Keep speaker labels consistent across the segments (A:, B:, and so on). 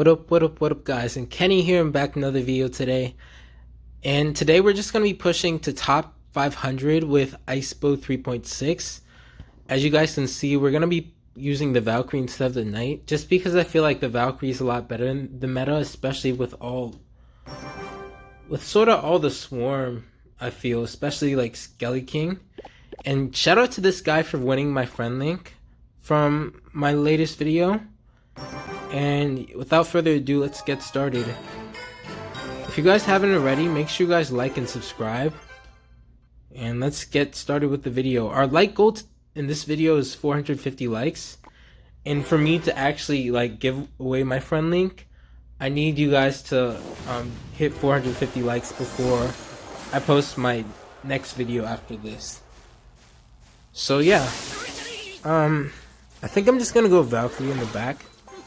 A: What up, guys? And Kenny here, and back with another video today. And today we're just going to be pushing to top 500 with Icebow 3.6. As you guys can see, we're going to be using the Valkyrie instead of the Knight, just because I feel like the Valkyrie is a lot better in the meta, especially with sort of all the swarm, I feel, especially like Skelly King. And shout out to this guy for winning my friend link from my latest video. And without further ado, let's get started. If you guys haven't already, make sure you guys like and subscribe. And let's get started with the video. Our like goal in this video is 450 likes. And for me to actually give away my friend link, I need you guys to hit 450 likes before I post my next video after this. So yeah, I think I'm just gonna go Valkyrie in the back.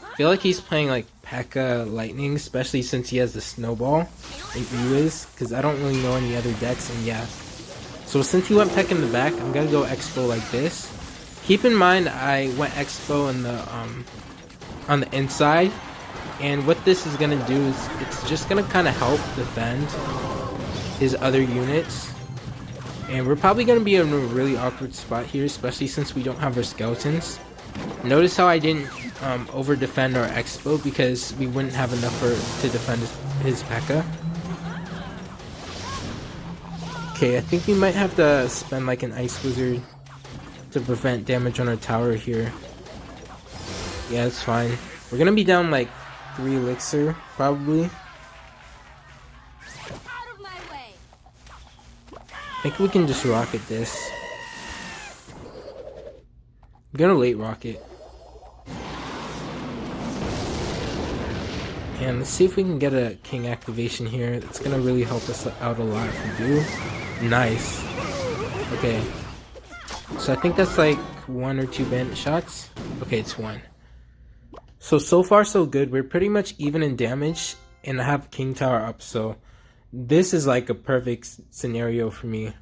A: I feel like he's playing like P.E.K.K.A. Lightning, especially since he has the Snowball and Ewiz, because I don't really know any other decks, and yeah. So since he went P.E.K.K.A. in the back, I'm gonna go Icebow like this. Keep in mind I went Icebow in the on the inside, and what this is gonna do is it's just gonna kind of help defend his other units. And we're probably gonna be in a really awkward spot here, especially since we don't have our skeletons. Notice how I didn't over defend our Icebow because we wouldn't have enough to defend his P.E.K.K.A. Okay, I think we might have to spend like an Ice Wizard to prevent damage on our tower here. Yeah, that's fine. We're gonna be down like 3 elixir, probably. I think we can just rocket this. I'm gonna late rocket. And let's see if we can get a king activation here. It's gonna really help us out a lot if we do. Nice. Okay. So I think that's like 1 or 2 bandit shots. Okay, it's 1. So far so good. We're pretty much even in damage, and I have king tower up, so this is like a perfect scenario for me.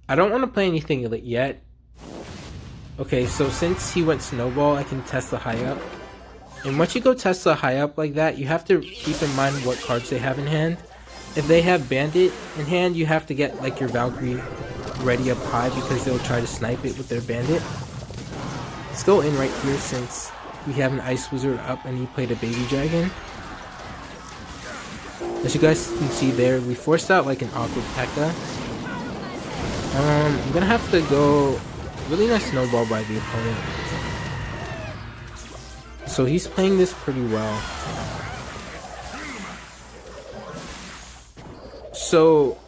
A: I don't want to play anything yet. Okay, so since he went Snowball, I can test the high up. And once you go test the high up like that, you have to keep in mind what cards they have in hand. If they have Bandit in hand, you have to get like your Valkyrie ready up high because they'll try to snipe it with their Bandit. Let's go in right here since we have an Ice Wizard up and he played a Baby Dragon. As you guys can see there, we forced out like an awkward P.E.K.K.A. I'm gonna have to go really nice Snowball by the opponent. So he's playing this pretty well. So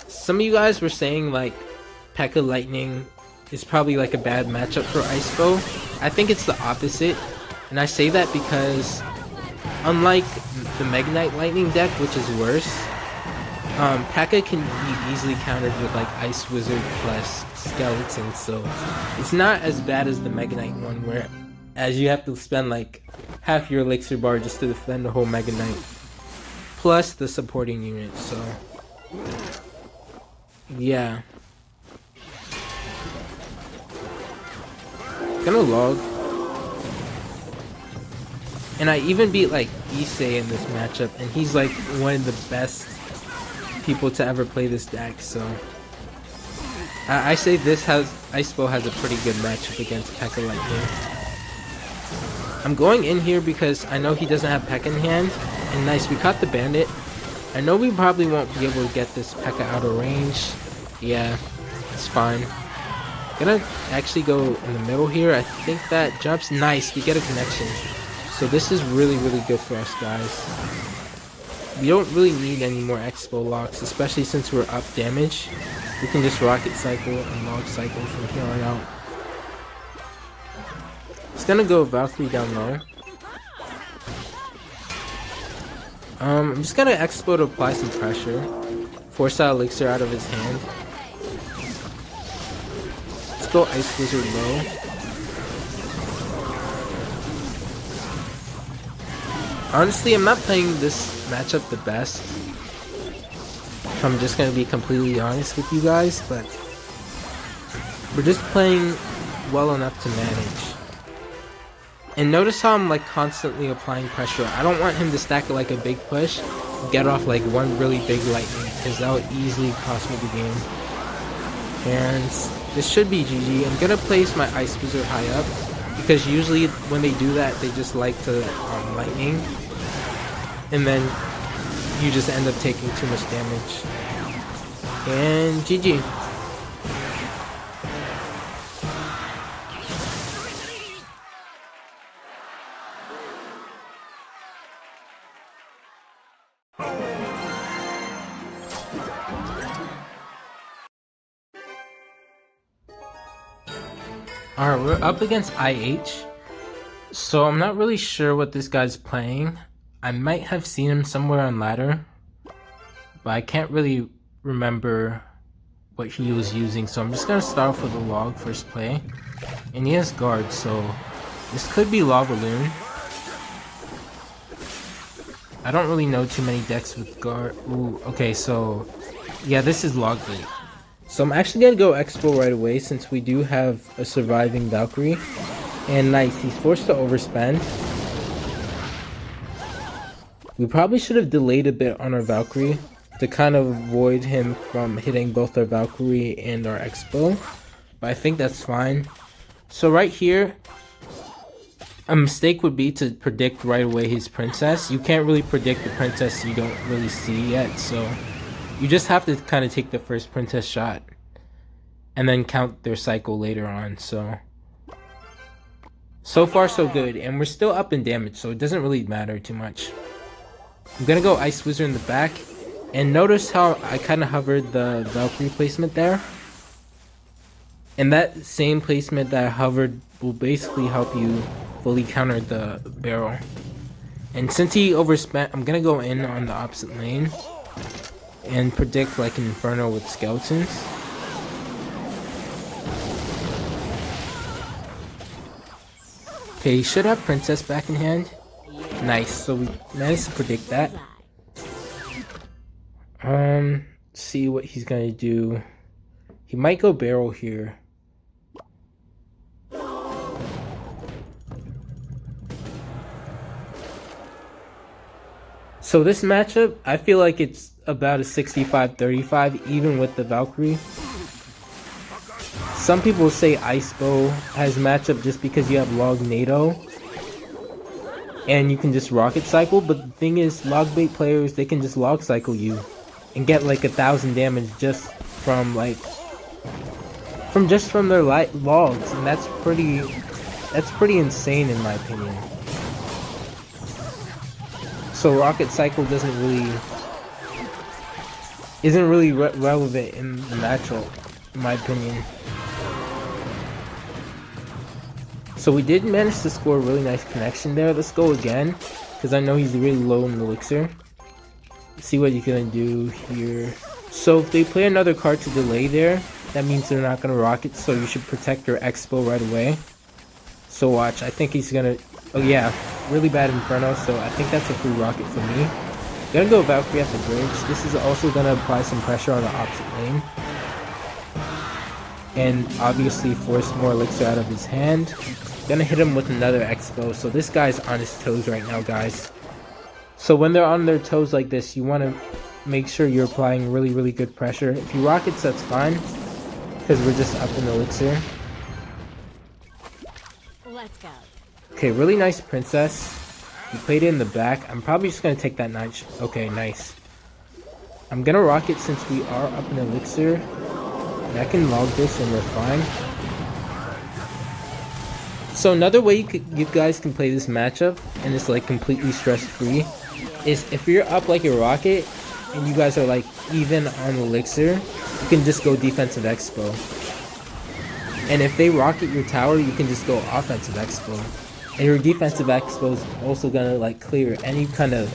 A: some of you guys were saying like P.E.K.K.A. Lightning is probably like a bad matchup for Icebow. I think it's the opposite, and I say that because unlike the Mega Knight Lightning deck, which is worse, P.E.K.K.A. can be easily countered with like Ice Wizard plus Skeleton, so it's not as bad as the Mega Knight one, where as you have to spend like half your elixir bar just to defend the whole Mega Knight, plus the supporting unit, so yeah. Gonna log. And I even beat like Issei in this matchup, and he's like one of the best people to ever play this deck, so I say Icebow has a pretty good matchup against P.E.K.K.A. Lightning. I'm going in here because I know he doesn't have P.E.K.K.A. in hand, and nice, we caught the Bandit. I know we probably won't be able to get this P.E.K.K.A. out of range. Yeah, it's fine. Gonna actually go in the middle here. I think that jumps. Nice, we get a connection. So this is really good for us, guys. We don't really need any more Expo locks, especially since we're up damage. We can just rocket cycle and log cycle from here on out. It's gonna go Valkyrie down low. I'm just gonna Expo to apply some pressure. Force out Elixir out of his hand. Let's go Ice Wizard low. Honestly, I'm not playing this matchup the best, if I'm just gonna be completely honest with you guys, but we're just playing well enough to manage. And notice how I'm like constantly applying pressure. I don't want him to stack like a big push, get off like one really big lightning, because that would easily cost me the game. And this should be GG. I'm gonna place my Ice Wizard high up, because usually when they do that, they just like to lightning, and then you just end up taking too much damage. And GG. Alright, we're up against IH. So I'm not really sure what this guy's playing. I might have seen him somewhere on ladder, but I can't really remember what he was using. So I'm just gonna start off with a log first play. And he has guard, so this could be Lava Loon. I don't really know too many decks with guard. Ooh, okay, so yeah, this is log bait. So I'm actually gonna go Icebow right away since we do have a surviving Valkyrie. And nice, he's forced to overspend. We probably should have delayed a bit on our Valkyrie to kind of avoid him from hitting both our Valkyrie and our Icebow. But I think that's fine. So right here, a mistake would be to predict right away his princess. You can't really predict the princess you don't really see yet, so you just have to kind of take the first princess shot and then count their cycle later on. So far so good, and we're still up in damage, so it doesn't really matter too much. I'm gonna go Ice Wizard in the back, and notice how I kind of hovered the Valkyrie placement there. And that same placement that I hovered will basically help you fully counter the barrel. And since he overspent, I'm gonna go in on the opposite lane and predict like an Inferno with skeletons. Okay, he should have Princess back in hand. Nice, so we managed to predict that. See what he's gonna do. He might go barrel here. So this matchup, I feel like it's about a 65-35, even with the Valkyrie. Some people say Icebow has matchup just because you have log NATO and you can just rocket cycle, but the thing is, log bait players, they can just log cycle you and get like 1,000 damage just from their logs, and that's pretty insane in my opinion. So rocket cycle isn't really relevant in the matchup, in my opinion. So we did manage to score a really nice connection there. Let's go again, because I know he's really low in elixir. Let's see what he's gonna do here. So if they play another card to delay there, that means they're not gonna rocket, so you should protect your Icebow right away. So watch, I think he's gonna, oh yeah, really bad Inferno, so I think that's a free rocket for me. Gonna go Valkyrie at the bridge. This is also gonna apply some pressure on the opposite lane. And obviously force more elixir out of his hand. Gonna hit him with another Icebow. So this guy's on his toes right now, guys. So when they're on their toes like this, you want to make sure you're applying really good pressure. If he rockets, that's fine, because we're just up in elixir.
B: Let's go.
A: Okay, really nice princess. He played it in the back. I'm probably just gonna take that knight. Okay, nice. I'm gonna rocket since we are up in elixir. And I can log this and we're fine. So another way you guys can play this matchup, and it's like completely stress-free, is if you're up like a rocket and you guys are like even on elixir, you can just go defensive Icebow. And if they rocket your tower, you can just go offensive Icebow. And your defensive Icebow is also gonna like clear any kind of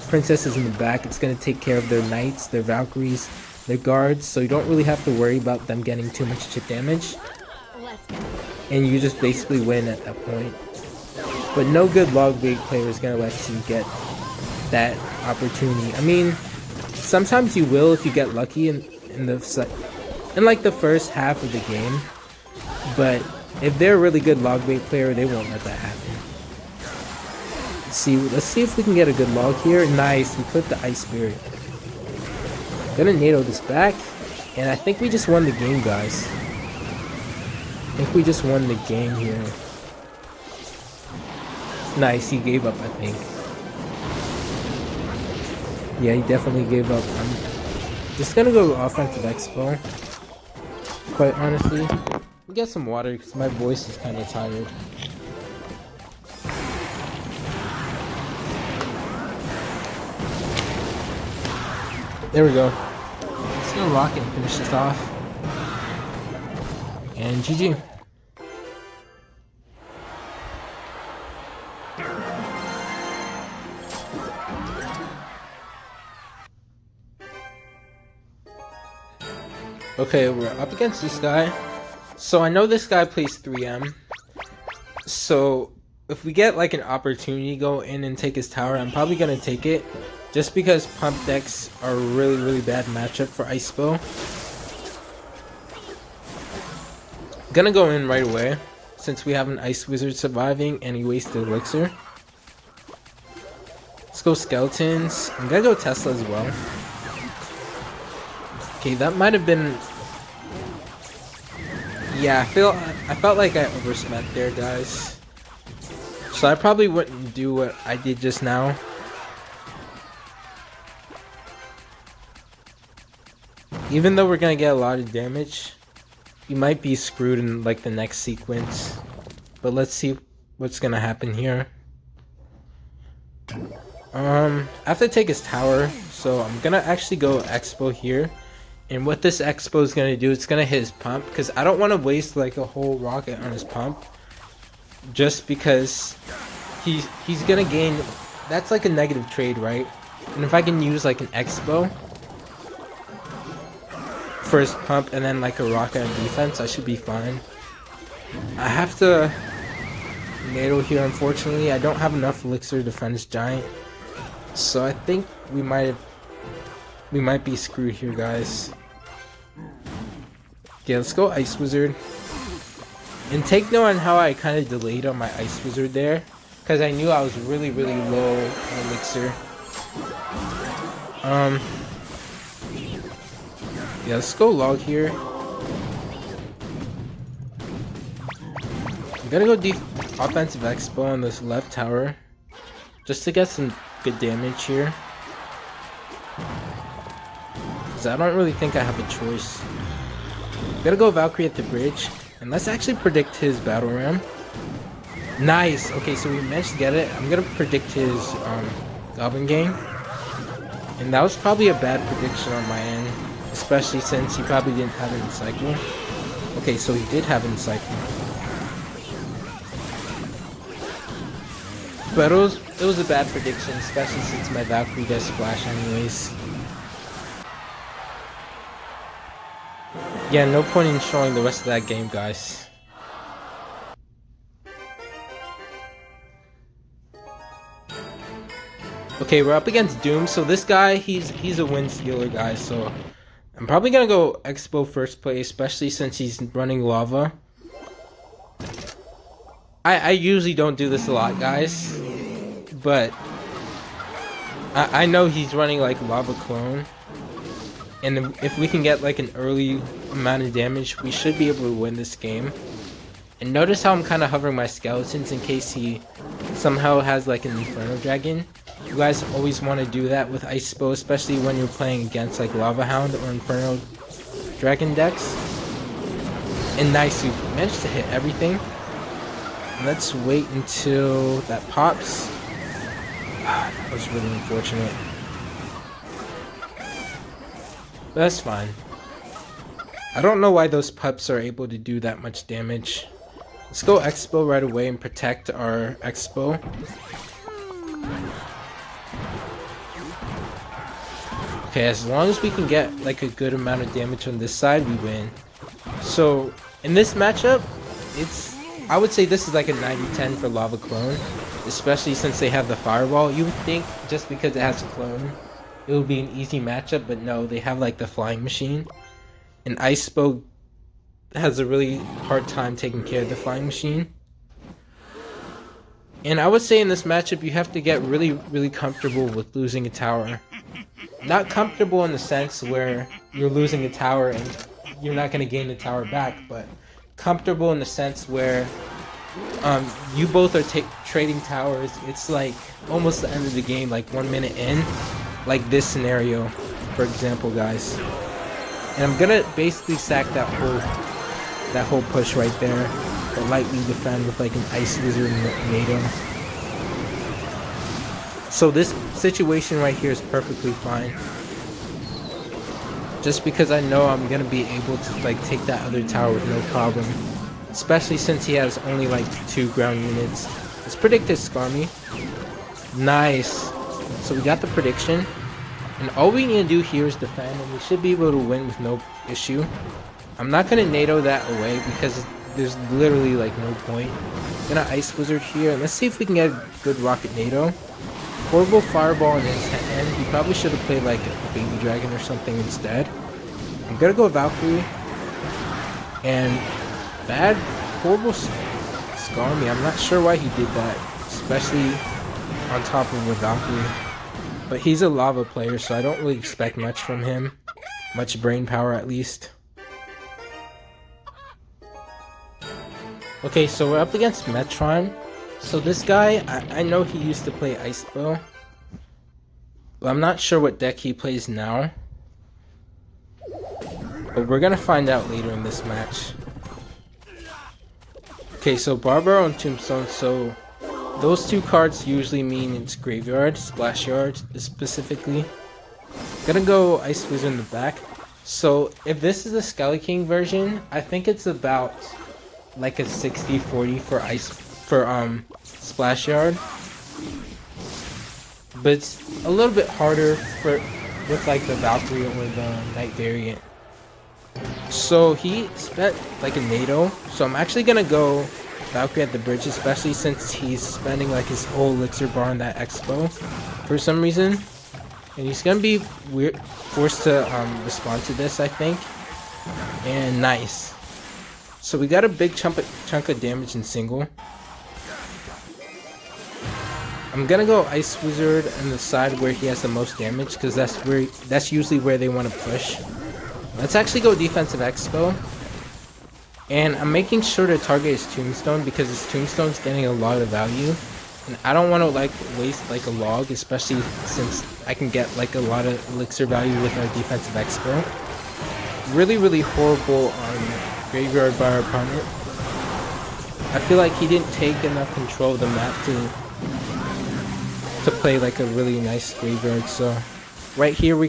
A: princesses in the back. It's gonna take care of their knights, their Valkyries, their guards, so you don't really have to worry about them getting too much chip damage. And you just basically win at that point. But no good log bait player is gonna let you get that opportunity. I mean, sometimes you will if you get lucky in like the first half of the game, but If they're a really good log bait player, they won't let that happen. Let's see if we can get a good log here. Nice, we clipped the Ice Spirit. Gonna NATO this back, and I think we just won the game, guys. I think we just won the game here. Nice, he gave up, I think. Yeah, he definitely gave up. I'm just gonna go offensive Expo. Quite honestly. Let me get some water because my voice is kind of tired. There we go. Let's go rocket and finish this off. And GG. Okay, we're up against this guy. So I know this guy plays 3M. So if we get like an opportunity to go in and take his tower, I'm probably going to take it. Just because pump decks are a really bad matchup for Icebow. Gonna go in right away. Since we have an Ice Wizard surviving and he wasted Elixir. Let's go Skeletons. I'm gonna go Tesla as well. Okay, that might have been... Yeah, I felt like I overspent there, guys. So I probably wouldn't do what I did just now. Even though we're gonna get a lot of damage, we might be screwed in like the next sequence. But let's see what's gonna happen here. I have to take his tower, so I'm gonna actually go Expo here. And what this Expo is gonna do, it's gonna hit his pump, because I don't want to waste like a whole rocket on his pump. Just because he's gonna gain, that's like a negative trade, right? And if I can use like an Expo for his pump and then like a rocket on defense, I should be fine. I have to NATO here, unfortunately. I don't have enough elixir to defend this giant, so I think we might be screwed here, guys. Okay, let's go Ice Wizard. And take note on how I kind of delayed on my Ice Wizard there, because I knew I was really low on elixir. Yeah, let's go log here. I'm gonna go deep offensive Expo on this left tower, just to get some good damage here. Because I don't really think I have a choice. I'm gonna go Valkyrie at the bridge, and let's actually predict his battle ram. Nice! Okay, so we managed to get it. I'm gonna predict his Goblin Gang. And that was probably a bad prediction on my end. Especially since he probably didn't have it in cycle. Okay, so he did have it in cycle. But it was a bad prediction, especially since my Valkyrie does splash anyways. Yeah, no point in showing the rest of that game, guys. Okay, we're up against Doom. So this guy, he's a win stealer, guys. So I'm probably gonna go Expo first play, especially since he's running lava. I usually don't do this a lot, guys, but I know he's running like lava clone, and if we can get like an early amount of damage, we should be able to win this game. And notice how I'm kind of hovering my skeletons in case he somehow has like an Inferno Dragon. You guys always want to do that with Icebow, especially when you're playing against like Lava Hound or Inferno Dragon decks. And nice, we managed to hit everything. Let's wait until that pops. That was really unfortunate. But that's fine. I don't know why those pups are able to do that much damage. Let's go Expo right away and protect our Expo. Okay, as long as we can get like a good amount of damage on this side, we win. So in this matchup, I would say this is like a 90-10 for Lava Clone, especially since they have the Fireball. You would think just because it has a clone, it would be an easy matchup, but no, they have like the Flying Machine. And Icebow has a really hard time taking care of the flying machine. And I would say in this matchup, you have to get really, really comfortable with losing a tower. Not comfortable in the sense where you're losing a tower and you're not going to gain the tower back, but comfortable in the sense where you both are trading towers. It's like almost the end of the game, like 1 minute in, like this scenario, for example, guys. And I'm gonna basically sack that whole push right there, but lightly defend with like an Ice Wizard NATO. So this situation right here is perfectly fine. Just because I know I'm gonna be able to like take that other tower with no problem. Especially since he has only like 2 ground units. Let's predict his Skarmy. Nice. So we got the prediction. And all we need to do here is defend, and we should be able to win with no issue. I'm not going to NATO that away because there's literally like no point. I'm going to Ice Wizard here, and let's see if we can get a good Rocket NATO. Horrible Fireball in his hand. He probably should have played like a Baby Dragon or something instead. I'm going to go Valkyrie. And bad, horrible Skarmy. I'm not sure why he did that, especially on top of a Valkyrie. But he's a lava player, so I don't really expect much from him. Much brain power, at least. Okay, so we're up against Metron. So this guy, I know he used to play Icebow. But I'm not sure what deck he plays now. But we're gonna find out later in this match. Okay, so Barbaro and Tombstone, so those 2 cards usually mean it's Graveyard, Splash Yard specifically. Gonna go Ice Wizard in the back. So if this is the Skelly King version, I think it's about like a 60-40 for Splash Yard. But it's a little bit harder with like the Valkyrie or the Knight variant. So he spent like a NATO, so I'm actually gonna go Valkyrie at the bridge, especially since he's spending like his whole elixir bar on that Expo for some reason. And he's gonna be forced to respond to this, I think. And nice. So we got a big chunk of damage in single. I'm gonna go Ice Wizard on the side where he has the most damage, because that's usually where they want to push. Let's actually go defensive Expo. And I'm making sure to target his Tombstone because his Tombstone's getting a lot of value. And I don't want to like waste like a log, especially since I can get like a lot of elixir value with our defensive Expo. Really, really horrible graveyard by our opponent. I feel like he didn't take enough control of the map to play like a really nice graveyard. So right here we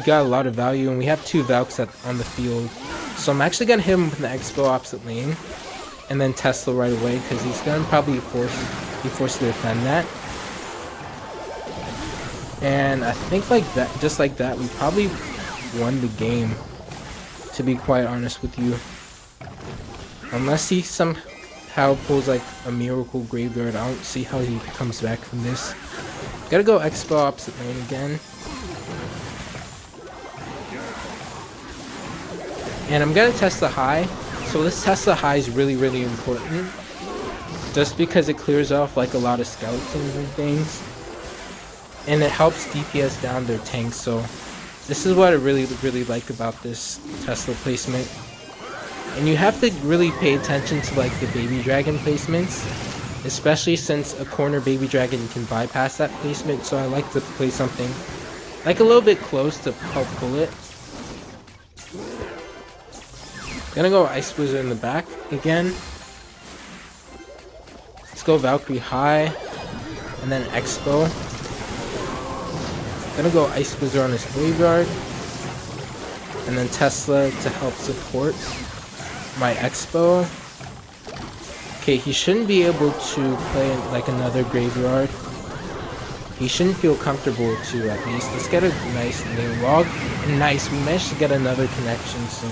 A: got a lot of value, and we have 2 Valks on the field. So I'm actually gonna hit him with an Expo opposite lane, and then Tesla right away because he's gonna probably be forced to defend that. And I think like that, just like that, we probably won the game. To be quite honest with you, unless he somehow pulls like a miracle graveyard, I don't see how he comes back from this. Gotta go Expo opposite lane again. And I'm gonna test the high. So this Tesla high is really, really important. Just because it clears off like a lot of skeletons and things. And it helps DPS down their tanks. So this is what I really, really like about this Tesla placement. And you have to really pay attention to like the Baby Dragon placements. Especially since a corner Baby Dragon can bypass that placement. So I like to play something like a little bit close to help pull it. Gonna go Ice Wizard in the back again. Let's go Valkyrie high, and then Expo. Gonna go Ice Wizard on his graveyard, and then Tesla to help support my Expo. Okay, he shouldn't be able to play like another graveyard. He shouldn't feel comfortable to at least. Let's get a nice little log, and nice, we managed to get another connection, so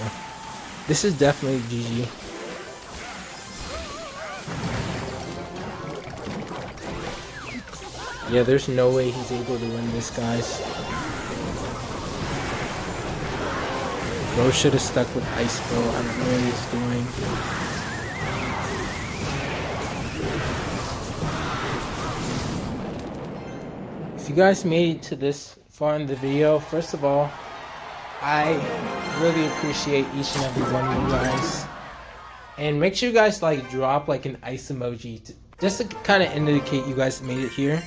A: this is definitely GG. Yeah, there's no way he's able to win this, guys. Bro should have stuck with Icebow. I don't know what he's doing. If you guys made it to this far in the video, first of all, I really appreciate each and every one of you guys. And make sure you guys like drop like an ice emoji just to kind of indicate you guys made it here.